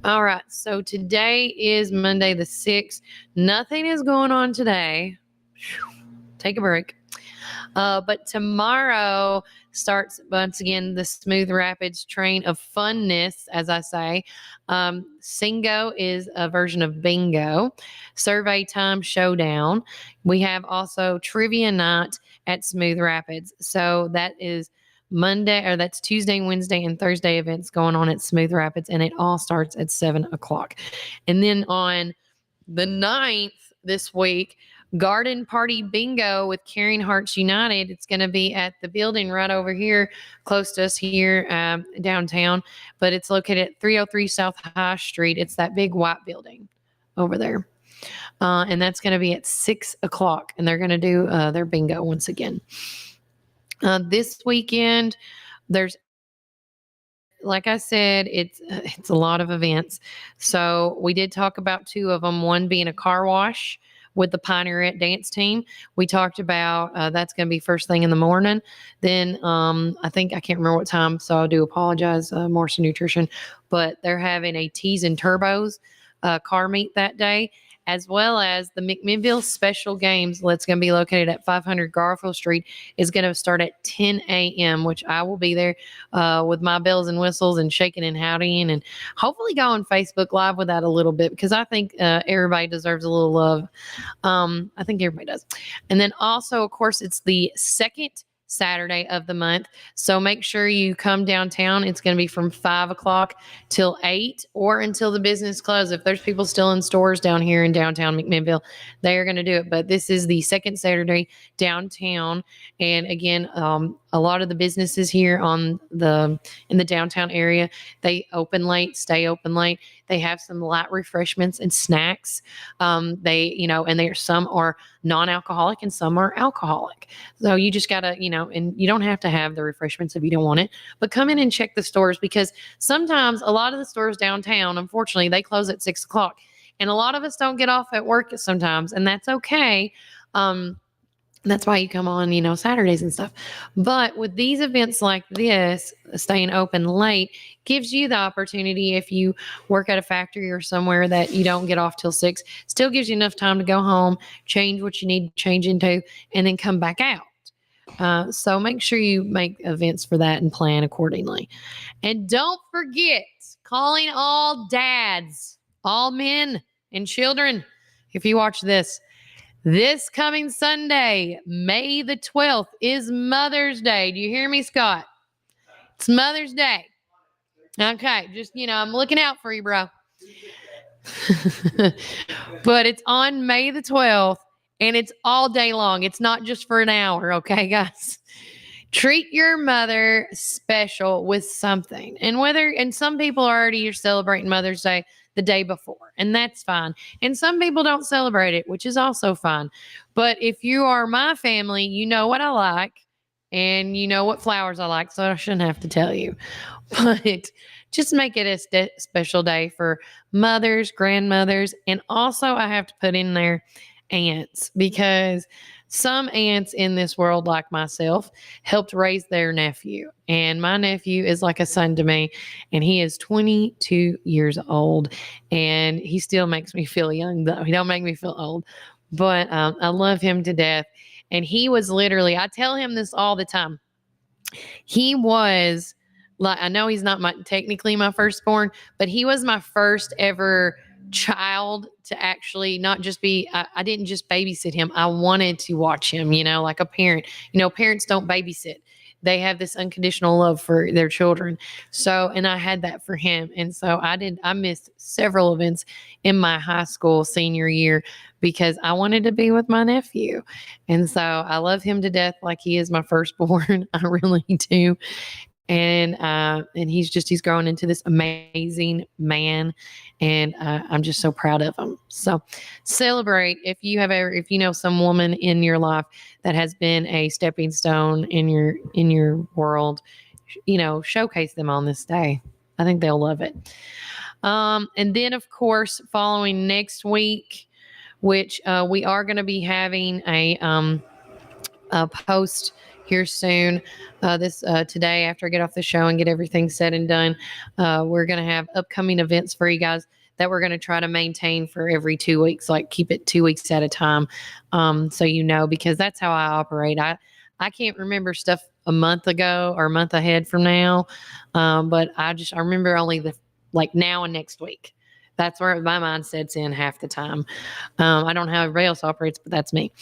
All right. So today is Monday the 6th. Nothing is going on today. Take a break. But tomorrow starts once again the Smooth Rapids train of funness, as I say. Singo is a version of bingo. Survey time showdown. We have also trivia night at Smooth Rapids. So that is that's Tuesday, Wednesday, and Thursday events going on at Smooth Rapids, and it all starts at 7:00. And then on the 9th this week, Garden Party Bingo with Caring Hearts United. It's going to be at the building right over here, close to us here downtown, but it's located at 303 South High Street. It's that big white building over there. And that's going to be at 6:00, and they're going to do their bingo once again. This weekend, there's, like I said, it's a lot of events. So we did talk about 2 of them, one being a car wash with the Pioneerette dance team. We talked about that's going to be first thing in the morning. Then I can't remember what time, so I do apologize, Morrison Nutrition, but they're having a Tees and Turbos car meet that day, as well as the McMinnville Special Games. That's going to be located at 500 Garfield Street. Is going to start at 10 a.m., which I will be there with my bells and whistles and shaking and howdying, and hopefully go on Facebook Live with that a little bit, because I think everybody deserves a little love. I think everybody does. And then also, of course, it's the second Saturday of the month. So make sure you come downtown. It's going to be from 5 o'clock till 8 or until the business closes. If there's people still in stores down here in downtown McMinnville, they are going to do it. But this is the second Saturday downtown. And again, a lot of the businesses here in the downtown area, they open late, stay open late. They have some light refreshments and snacks. And some are non-alcoholic and some are alcoholic. So you just gotta, and you don't have to have the refreshments if you don't want it, but come in and check the stores, because sometimes a lot of the stores downtown, unfortunately, they close at 6 o'clock, and a lot of us don't get off at work sometimes, and that's okay. That's why you come on, Saturdays and stuff. But with these events like this, staying open late gives you the opportunity, if you work at a factory or somewhere that you don't get off till 6, still gives you enough time to go home, change what you need to change into, and then come back out. So make sure you make events for that and plan accordingly. And don't forget calling all dads, all men and children. If you watch this coming Sunday, May the 12th, is Mother's Day. Do you hear me, Scott? It's Mother's Day. Okay, just, I'm looking out for you, bro. But it's on May the 12th, and it's all day long. It's not just for an hour, okay, guys? Treat your mother special with something. And some people already are celebrating Mother's Day the day before, and that's fine. And some people don't celebrate it, which is also fine. But if you are my family, you know what I like, and you know what flowers I like, so I shouldn't have to tell you. But just make it a special day for mothers, grandmothers, and also I have to put in there aunts, because some aunts in this world, like myself, helped raise their nephew. And my nephew is like a son to me, and he is 22 years old, and he still makes me feel young, though. He don't make me feel old, but I love him to death. And he was literally, I tell him this all the time. He was like, I know he's not technically my firstborn, but he was my first ever child to actually not just be, I didn't just babysit him. I wanted to watch him, like a parent. Parents don't babysit. They have this unconditional love for their children. So, and I had that for him. And so I missed several events in my high school senior year because I wanted to be with my nephew. And so I love him to death, like he is my firstborn. I really do. And he's grown into this amazing man, and I'm just so proud of him. So celebrate if you know some woman in your life that has been a stepping stone in your world, showcase them on this day. I think they'll love it. And then of course, following next week, which we are going to be having a post here soon. Today, after I get off the show and get everything said and done, we're going to have upcoming events for you guys that we're going to try to maintain for every 2 weeks, like keep it 2 weeks at a time. So, because that's how I operate. I can't remember stuff a month ago or a month ahead from now. But I remember only now and next week. That's where my mind sets in half the time. I don't know how everybody else operates, but that's me.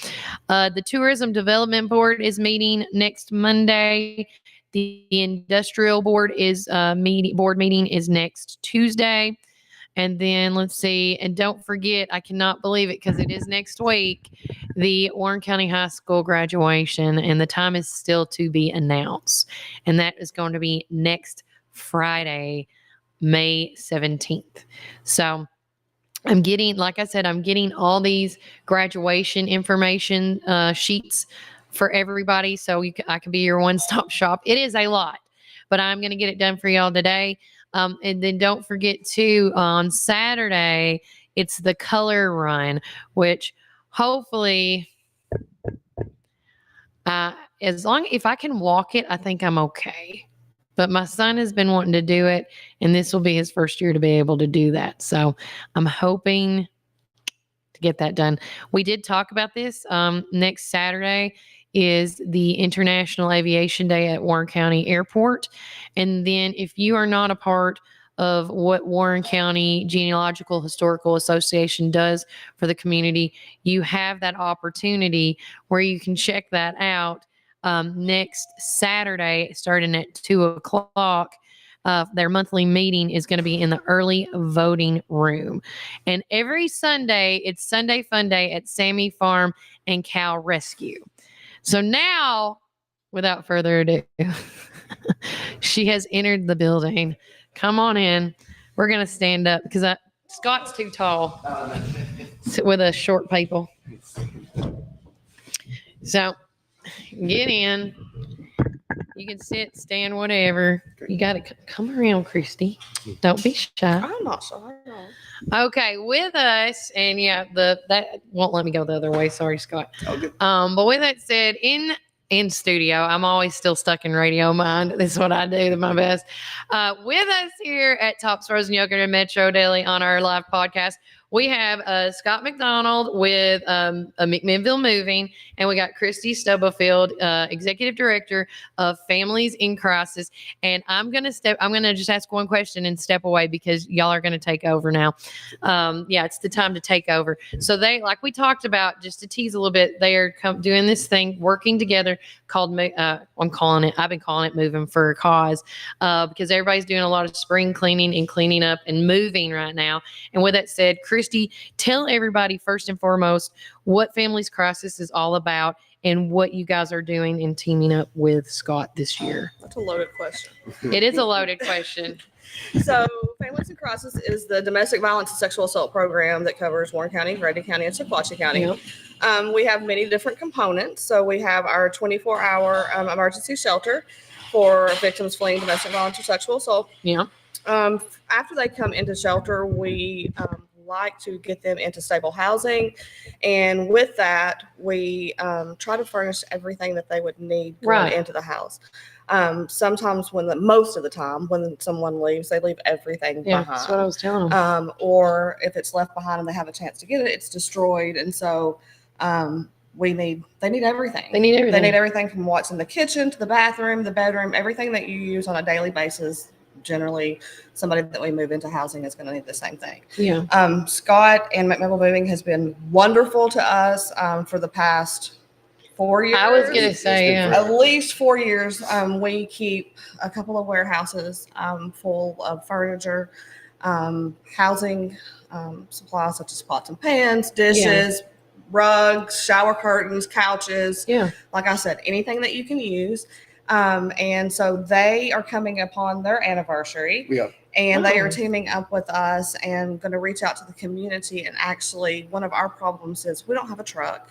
The Tourism Development Board is meeting next Monday. The Industrial Board board meeting is next Tuesday. And then let's see, and don't forget, I cannot believe it because it is next week, the Warren County High School graduation, and the time is still to be announced. And that is going to be next Friday, May 17th. So I'm getting all these graduation information sheets for everybody. So I can be your one-stop shop. It is a lot, but I'm going to get it done for y'all today. And then don't forget too, on Saturday, it's the color run, which hopefully, if I can walk it, I think I'm okay. But my son has been wanting to do it, and this will be his first year to be able to do that. So I'm hoping to get that done. We did talk about this. Next Saturday is the International Aviation Day at Warren County Airport. And then if you are not a part of what Warren County Genealogical Historical Association does for the community, you have that opportunity where you can check that out. Next Saturday, starting at 2:00. Their monthly meeting is going to be in the early voting room. And every Sunday, it's Sunday Fun Day at Sammy Farm and Cow Rescue. So now, without further ado, she has entered the building. Come on in. We're going to stand up because Scott's too tall with us short people. So get in. You can sit, stand, whatever. You got to come around, Christy. Don't be shy. I'm not shy. Okay, with us, and yeah, that won't let me go the other way. Sorry, Scott. Okay. But with that said, in studio, I'm always still stuck in radio mind. This is what I do my best. With us here at Tops Frozen Yogurt and Metro Deli on our live podcast, we have Scott McDonald with McMinnville Moving, and we got Christy Stubblefield, Executive Director of Families in Crisis. And I'm gonna just ask one question and step away because y'all are gonna take over now. Yeah, it's the time to take over. So they, like we talked about, just to tease a little bit, they are doing this thing, working together called I've been calling it Moving for a Cause, because everybody's doing a lot of spring cleaning and cleaning up and moving right now. And with that said, Christy, tell everybody first and foremost what Families Crisis is all about and what you guys are doing in teaming up with Scott this year. That's a loaded question. It is a loaded question. So, Families in Crisis is the domestic violence and sexual assault program that covers Warren County, Grady County, and Sequatchie County. Yep. We have many different components. So, we have our 24-hour emergency shelter for victims fleeing domestic violence or sexual assault. Yeah. After they come into shelter, we like to get them into stable housing. And with that, we try to furnish everything that they would need going into the house. Sometimes most of the time when someone leaves, they leave everything behind. That's what I was telling them. Or if it's left behind and they have a chance to get it, it's destroyed. And so they need everything. They need everything. They need everything from what's in the kitchen to the bathroom, the bedroom, everything that you use on a daily basis. Generally, somebody that we move into housing is going to need the same thing. Yeah. Scott and McMinnville Moving has been wonderful to us for the past 4 years. I was going to say, yeah. At least 4 years. We keep a couple of warehouses full of furniture, housing supplies such as pots and pans, dishes, rugs, shower curtains, couches. Yeah. Like I said, anything that you can use. And so they are coming upon their anniversary. Yeah. And they are teaming up with us and going to reach out to the community. And actually, one of our problems is we don't have a truck.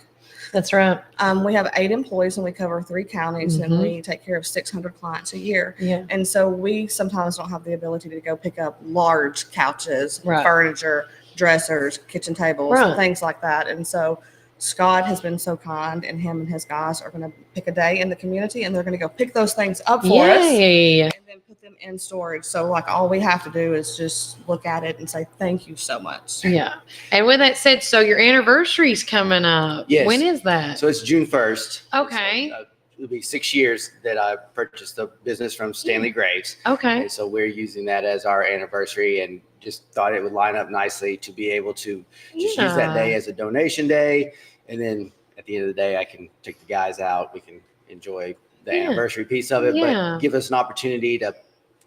That's right. We have 8 employees and we cover 3 counties and we take care of 600 clients a year. Yeah. And so we sometimes don't have the ability to go pick up large couches, furniture, dressers, kitchen tables, things like that. And so Scott has been so kind, and him and his guys are going to pick a day in the community and they're going to go pick those things up for us and then put them in storage. So like all we have to do is just look at it and say, thank you so much. Yeah. And with that said, so your anniversary's coming up. Yes. When is that? So it's June 1st. Okay. So, it'll be 6 years that I purchased the business from Stanley Graves. Okay. And so we're using that as our anniversary and just thought it would line up nicely to be able to just use that day as a donation day. And then at the end of the day, I can take the guys out. We can enjoy the anniversary piece of it, but give us an opportunity to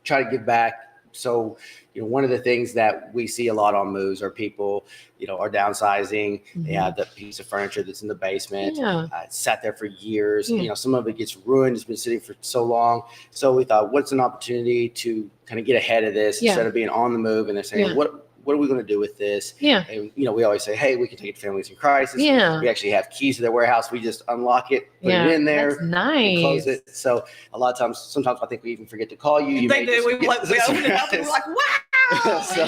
try to give back. So, one of the things that we see a lot on moves are people, are downsizing. They have that piece of furniture that's in the basement. It's sat there for years. Some of it gets ruined. It's been sitting for so long. So we thought, what's an opportunity to kind of get ahead of this instead of being on the move? And they're saying, what are we going to do with this? Yeah. And, we always say, hey, we can take it to Families in Crisis. Yeah. We actually have keys to their warehouse. We just unlock it, put it in there. That's nice. Close it. So a lot of times, sometimes I think we even forget to call you. They do. We open it up and we're like, wow. So,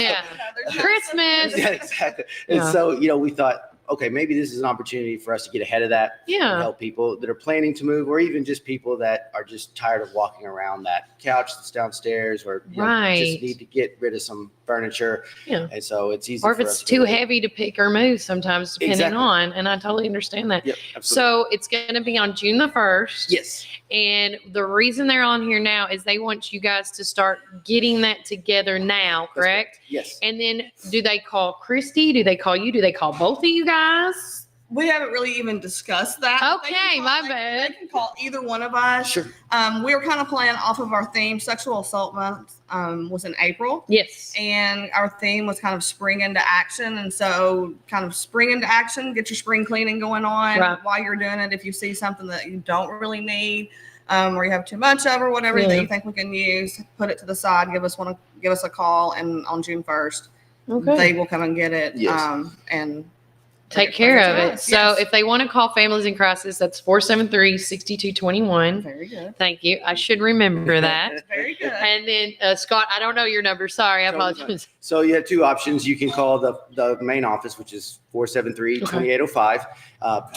Christmas. Yeah, exactly. And so, we thought, okay, maybe this is an opportunity for us to get ahead of that. Yeah. And help people that are planning to move, or even just people that are just tired of walking around that couch that's downstairs, or just need to get rid of some furniture. Yeah. And so it's easy. Or if it's too heavy to pick or move sometimes, depending on, and I totally understand that. Yep, absolutely. So it's going to be on June the 1st. Yes. And the reason they're on here now is they want you guys to start getting that together now, correct? Yes. And then do they call Christy? Do they call you? Do they call both of you guys? We haven't really even discussed that. Okay, my bad. They can call either one of us. Sure. We were kind of playing off of our theme. Sexual Assault Month was in April. Yes. And our theme was kind of spring into action. And so kind of spring into action, get your spring cleaning going on while you're doing it. If you see something that you don't really need or you have too much of or whatever that you think we can use, put it to the side, give us a call. And on June 1st, they will come and get it. Yes. And take care of it. So if they want to call Families in Crisis, that's 473-6221. Very good. Thank you. I should remember that. Very good. And then Scott, I don't know your number. Sorry, I apologize. So you have two options. You can call the main office, which is 473-2805.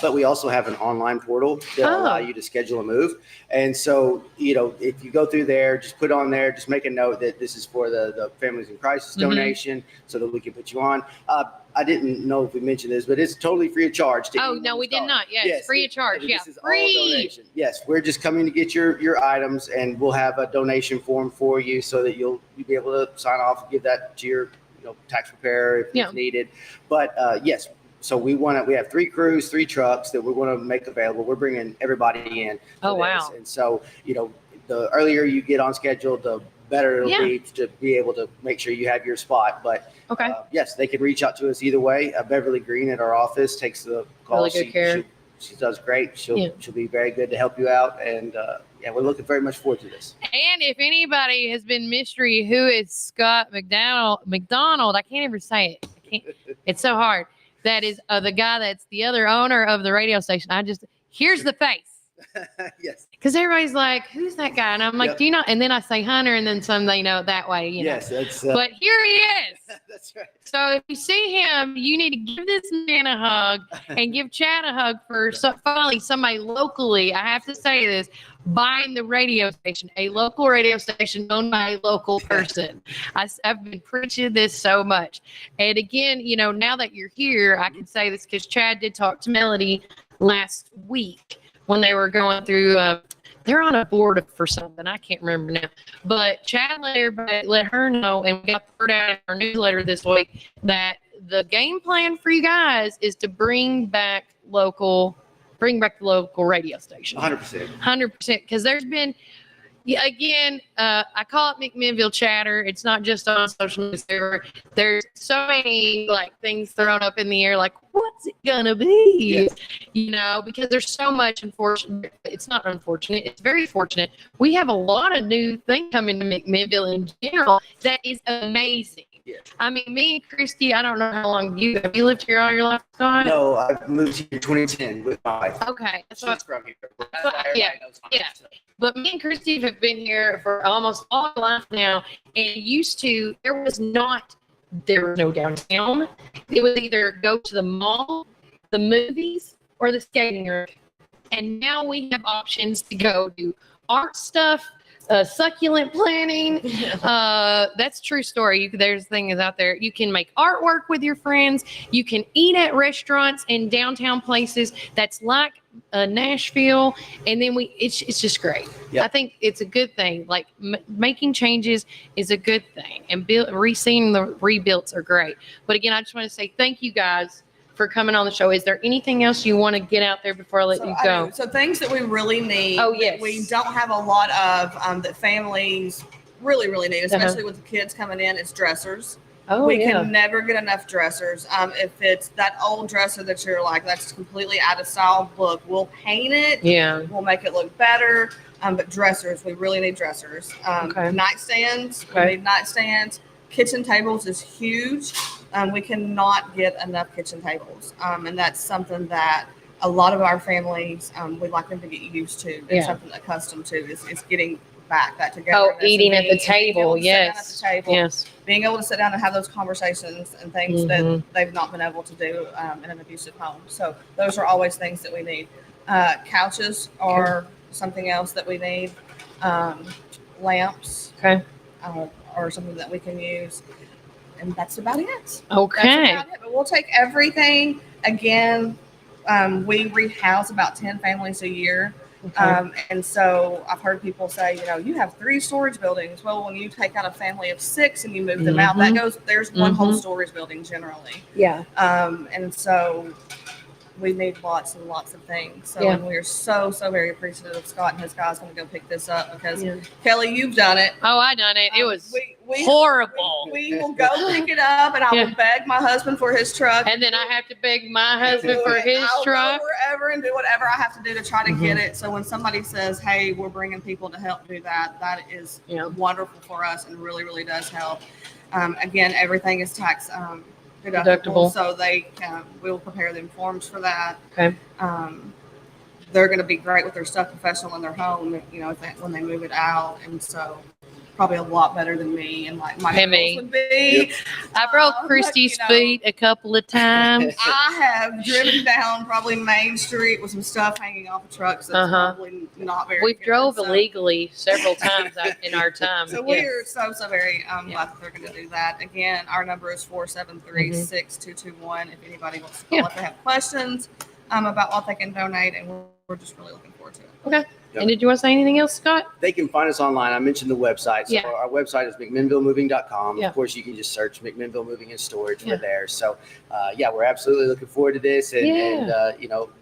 But we also have an online portal that will allow you to schedule a move. And so, if you go through there, just put on there, just make a note that this is for the Families in Crisis donation so that we can put you on. I didn't know if we mentioned this, but it's totally free of charge. Oh, no, we did not. Yes, free of charge. Yeah, this is free. All donation. Yes, we're just coming to get your items, and we'll have a donation form for you so that you'll be able to sign off and give that to your tax preparer if it's needed. But yes, so we have 3 crews, 3 trucks that we're going to make available. We're bringing everybody in. Oh, wow. And so, the earlier you get on schedule, the better it'll be to be able to make sure you have your spot. But yes, they can reach out to us either way. Beverly Green at our office takes the call. Really good care. She does great. She'll be very good to help you out. And we're looking very much forward to this. And if anybody has been mystery, who is Scott McDonald? I can't ever say it. It's so hard. That is the guy that's the other owner of the radio station. Here's the face. Yes. Because everybody's like, who's that guy? And I'm like, do you know? And then I say Hunter, and then some they know it that way. Yes, that's. But here he is. That's right. So if you see him, you need to give this man a hug and give Chad a hug for finally somebody locally. I have to say this, buying the radio station, a local radio station owned by a local person. I've been preaching this so much. And again, now that you're here, I can say this because Chad did talk to Melody last week when they were going through, they're on a board for something. I can't remember now. But Chad let her know, and we got the word out in our newsletter this week, that the game plan for you guys is to bring back the local radio station. 100%. 100%. Because there's been, I call it McMinnville chatter. It's not just on social media. There's so many things thrown up in the air, like what's it gonna be? Yes. Because there's so much unfortunate. It's not unfortunate. It's very fortunate. We have a lot of new things coming to McMinnville in general that is amazing. Yes. I mean, me and Christy, I don't know how long have you lived here all your life, Scott? No, I moved here in 2010 with my wife. Okay. She's from here. Yeah. But me and Christy have been here for almost all our life now. And there was no downtown. It was either go to the mall, the movies, or the skating rink. And now we have options to go do art stuff, succulent planting. That's a true story. There's things out there. You can make artwork with your friends. You can eat at restaurants and downtown places that's like Nashville. And then it's just great. Yep. I think it's a good thing. Making changes is a good thing. And seeing the rebuilds are great. But again, I just want to say thank you guys for coming on the show. Is there anything else you want to get out there before I let you go? So things that we really need. Oh, yes. We don't have a lot of that families really, really need, especially with the kids coming in. It's dressers. Oh, we can never get enough dressers. If it's that old dresser that you're like, that's completely out of style, we'll paint it. Yeah. We'll make it look better. But dressers, we really need dressers. Nightstands, we need nightstands. Kitchen tables is huge. We cannot get enough kitchen tables. And that's something that a lot of our families, we'd like them to get used to. It's something they're accustomed to is getting back that together. Oh, eating at the table. Yes. Yes. Being able to sit down and have those conversations and things that they've not been able to do in an abusive home. So those are always things that we need. Couches are something else that we need. Lamps. Okay. Or something that we can use. And that's about it. Okay. That's about it. But we'll take everything. Again, we rehouse about 10 families a year. Okay. And so I've heard people say, you have 3 storage buildings. Well, when you take out a family of 6 and you move them out, there's one whole storage building generally. Yeah. And so we need lots and lots of things. So Yeah. and we're so very appreciative of Scott and his guys going to go pick this up because Yeah. Kelly, you've done it. Oh, I done it. It was We- horrible. We will go pick it up, and I Yeah. will beg my husband for his truck. And then I have to beg my husband for And his I'll truck. go wherever and do whatever I have to do to try to get Mhm. it. So when somebody says, "Hey, we're bringing people to help do that," that is Yeah. wonderful for us and really does help. Again, everything is tax Deductible. so they we'll prepare them forms for that. Okay. They're going to be great with their stuff professional in their home, when they move it out, and so probably a lot better than me and like my And me. girls would be. I broke But, Christy's feet a couple of times. I have driven down probably Main Street with some stuff hanging off of trucks that's Uh-huh. probably not very We've good. drove So- illegally several times in our time. So Yes. we're so very glad that they're going to do that. Again, our number is 473-6221 if anybody wants to call Yeah. if they have questions about what they can donate, and we're just really looking forward to it. Okay. And did you want to say anything else, Scott? They can find us online. I mentioned the website. So Yeah. our website is McMinnvilleMoving.com. Yeah. Of course, you can just search McMinnville Moving and Storage. Yeah. We're there. So, we're absolutely looking forward to this. And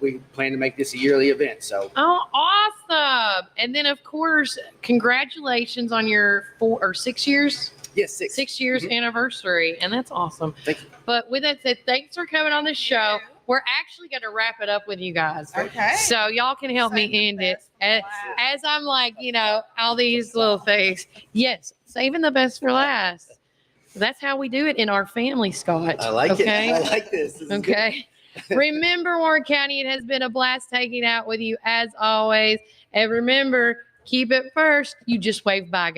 we plan to make this a yearly event. So, Oh, awesome. And then, of course, congratulations on your 6 years. yes, 6 years anniversary, and that's awesome. Thank you. But with that said, thanks for coming on the show. We're actually going to wrap it up with you guys. Okay. So y'all can help Save the me end it. best for As I'm like, all these little things. Yes, saving the best for last. That's how we do it in our family, Scott. I like okay? it. I like this. This is good. Okay. Remember, Warren County, it has been a blast taking out with you as always. And remember, keep it first. You just wave bye, guys.